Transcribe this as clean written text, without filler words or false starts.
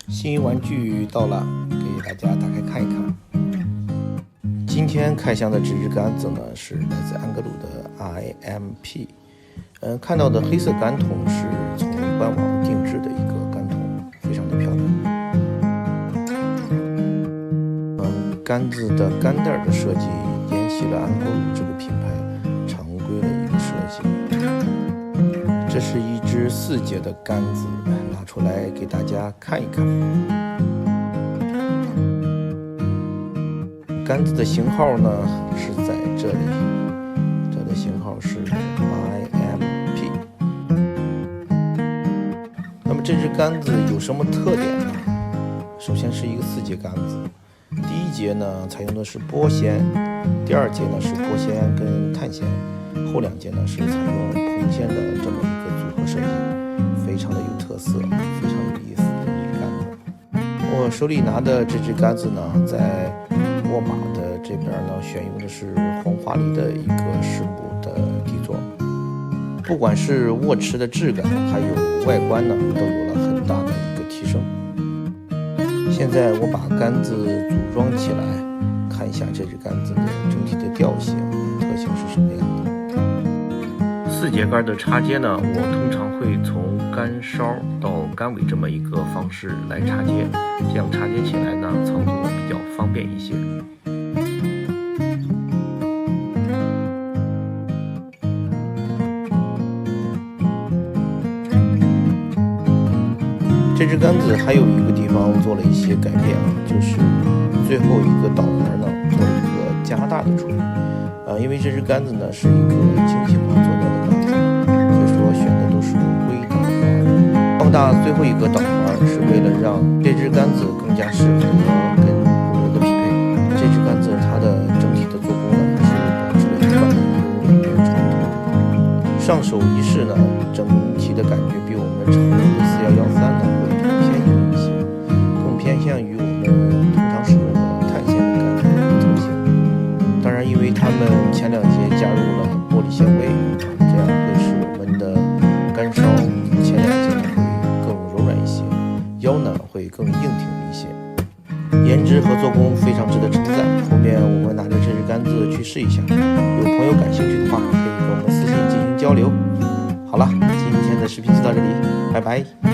新玩具到了，给大家打开看一看。今天开箱的这支杆子呢，是来自安格鲁的 IMP。看到的黑色杆筒是从官网定制的一个杆筒，非常的漂亮。杆子的杆带的设计沿袭了安格鲁这个品牌常规的一个设计。这是一支4节的杆子，拿出来给大家看一看。杆子的型号呢是在这里，这的型号是 IMP。那么这支杆子有什么特点呢？首先是一个4节杆子，第1节呢采用的是拨弦，第2节呢是拨弦跟碳弦，后2节呢是采用蓬弦的这么一个组合设计，非常的有特色，非常有意思的一支杆子。我手里拿的这支杆子呢，在沃玛的这边呢选用的是黄花梨的一个实木的底座，不管是握持的质感还有外观呢，都有了很大的一个提升。现在我把杆子组装起来，看一下这支杆子的整体的调性特性是什么样的。4节杆的插接呢，我通常会从杆梢到杆尾这么一个方式来插接，这样插接起来呢操作比较方便一些。这支杆子还有一个地方做了一些改变啊，就是最后一个导环呢做了一个加大的处理。因为这支杆子呢是一个精细化做到的杆子，所以说选的都是微导环。放大最后一个导环是为了让这支杆子更加适合跟鼓楼的匹配。这支杆子它的整体的做工呢还是保持了一贯的优良跟传统。上手一试呢，整体的感觉比我们常用的4113呢会偏硬一些，更偏向于我们通常使用的碳纤的杆子的特性。当然，因为它们前2节加入了玻璃纤维，这样会使我们的杆梢前2节呢会更柔软一些，腰呢会更硬挺一些。颜值和做工非常值得称赞。后面我们拿着这支杆子去试一下，有朋友感兴趣的话，可以跟我们私信进行交流。好了，今天的视频就到这里，拜拜。